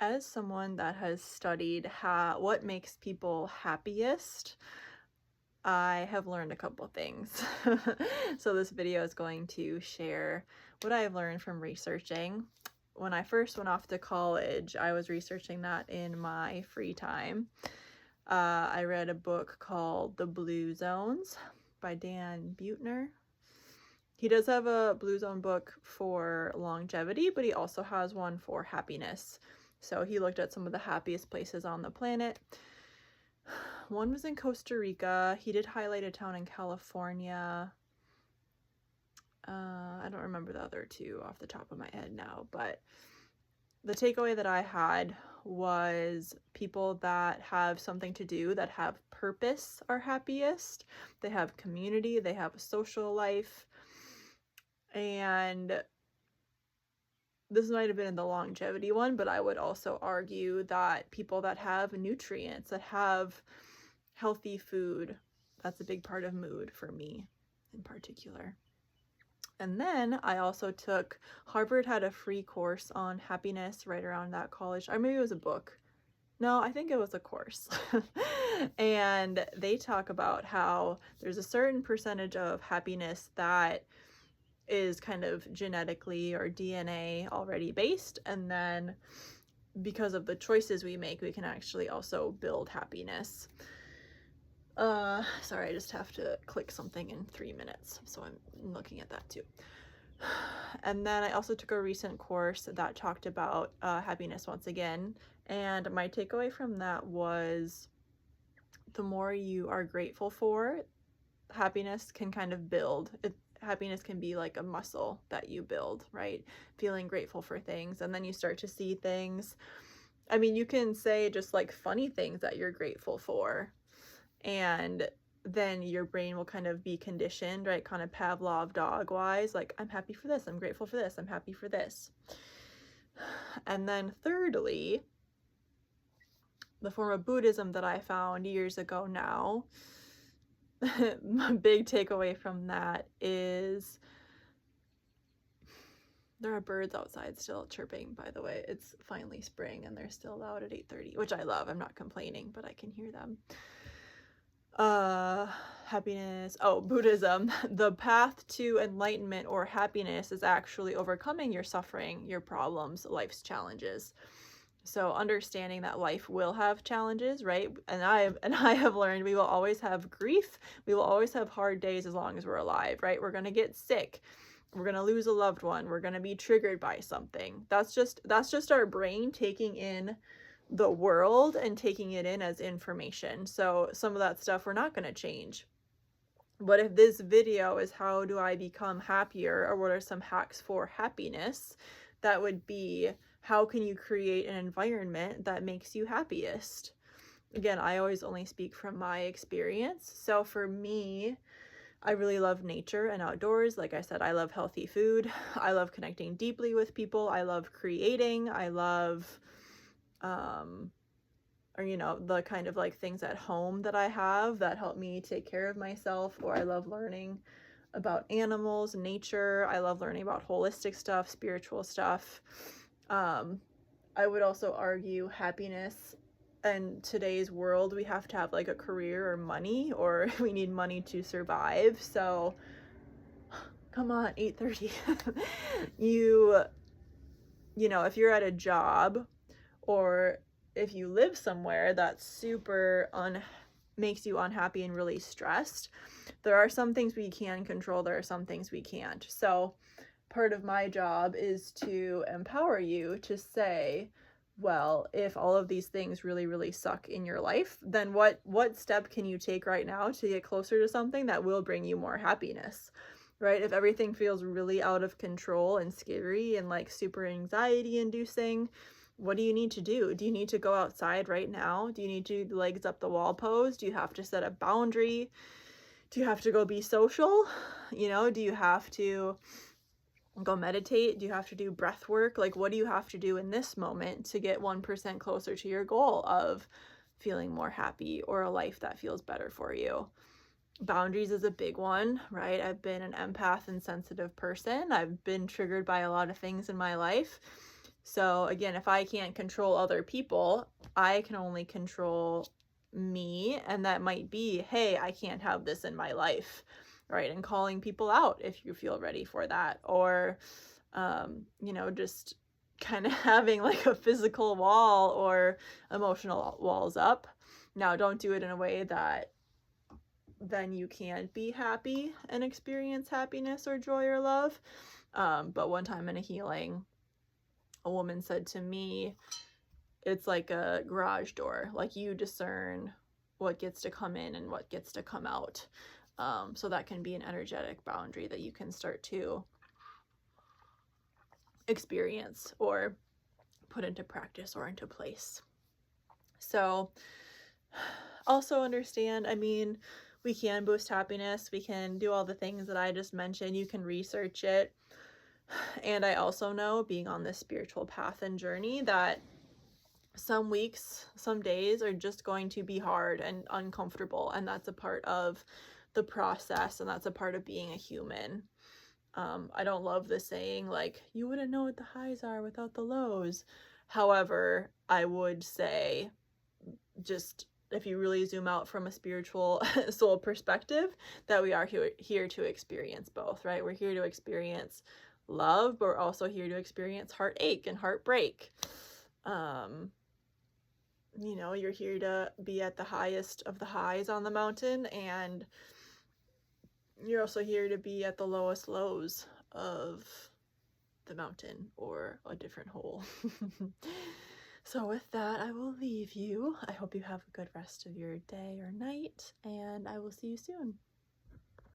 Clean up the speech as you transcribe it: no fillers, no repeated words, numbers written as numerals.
As someone that has studied what makes people happiest, I have learned a couple of things. So this video is going to share what I have learned from researching. When I first went off to college, I was researching that in my free time. I read a book called The Blue Zones by Dan Buettner. He does have a Blue Zone book for longevity, but he also has one for happiness. So he looked at some of the happiest places on the planet. One was in Costa Rica. He did highlight a town in California. I don't remember the other two off the top of my head now, but the takeaway that I had was people that have something to do, that have purpose, are happiest. They have community, they have a social life. And this might have been in the longevity one, but I would also argue that people that have nutrients, that have healthy food, that's a big part of mood for me in particular. And then I also took, Harvard had a free course on happiness right around that college, or maybe it was a book. No, I think it was a course. And they talk about how there's a certain percentage of happiness that is kind of genetically or DNA already based, and then because of the choices we make, we can actually also build happiness. Sorry, I just have to click something in 3 minutes, so I'm looking at that too. And then I also took a recent course that talked about happiness once again, and my takeaway from that was the more you are grateful for, happiness can kind of build. Happiness can be like a muscle that you build, right? Feeling grateful for things, and then you start to see things. I mean, you can say just like funny things that you're grateful for, and then your brain will kind of be conditioned, right? Kind of Pavlov dog wise, like, I'm happy for this, I'm grateful for this, I'm happy for this. And then thirdly, the form of Buddhism that I found years ago now, my big takeaway from that is, there are birds outside still chirping, by the way. It's finally spring and they're still loud at 8:30, which I love. I'm not complaining, but I can hear them. Happiness. Oh, Buddhism. The path to enlightenment or happiness is actually overcoming your suffering, your problems, life's challenges. So understanding that life will have challenges, right? And I have learned we will always have grief. We will always have hard days as long as we're alive, right? We're going to get sick. We're going to lose a loved one. We're going to be triggered by something. That's just our brain taking in the world and taking it in as information. So some of that stuff we're not going to change. But if this video is how do I become happier, or what are some hacks for happiness, that would be, how can you create an environment that makes you happiest? Again, I always only speak from my experience. So for me, I really love nature and outdoors. Like I said, I love healthy food. I love connecting deeply with people. I love creating. I love, or, you know, the kind of like things at home that I have that help me take care of myself. Or I love learning about animals, nature. I love learning about holistic stuff, spiritual stuff. I would also argue happiness in today's world, we have to have like a career or money, or we need money to survive. So come on, 8:30. You know, if you're at a job, or if you live somewhere that's super makes you unhappy and really stressed, there are some things we can control, there are some things we can't. So part of my job is to empower you to say, well, if all of these things really, really suck in your life, then what step can you take right now to get closer to something that will bring you more happiness, right? If everything feels really out of control and scary and like super anxiety inducing, what do you need to do? Do you need to go outside right now? Do you need to do the legs up the wall pose? Do you have to set a boundary? Do you have to go be social? You know, do you have to go meditate? Do you have to do breath work? Like, what do you have to do in this moment to get 1% closer to your goal of feeling more happy, or a life that feels better for you? Boundaries is a big one, right? I've been an empath and sensitive person. I've been triggered by a lot of things in my life. So again, if I can't control other people, I can only control me. And that might be, hey, I can't have this in my life, right? And calling people out if you feel ready for that. Or, just kind of having like a physical wall or emotional walls up. Now, don't do it in a way that then you can't be happy and experience happiness or joy or love. But one time in a healing, a woman said to me, it's like a garage door. Like, you discern what gets to come in and what gets to come out. So that can be an energetic boundary that you can start to experience or put into practice or into place. So also understand, I mean, we can boost happiness. We can do all the things that I just mentioned. You can research it. And I also know, being on this spiritual path and journey, that some weeks, some days are just going to be hard and uncomfortable. And that's a part of the process. And that's a part of being a human. I don't love the saying, like, you wouldn't know what the highs are without the lows. However, I would say, just if you really zoom out from a spiritual soul perspective, that we are here to experience both, right? We're here to experience love, but we're also here to experience heartache and heartbreak. You're here to be at the highest of the highs on the mountain, and you're also here to be at the lowest lows of the mountain, or a different hole. So with that, I will leave you. I hope you have a good rest of your day or night, and I will see you soon.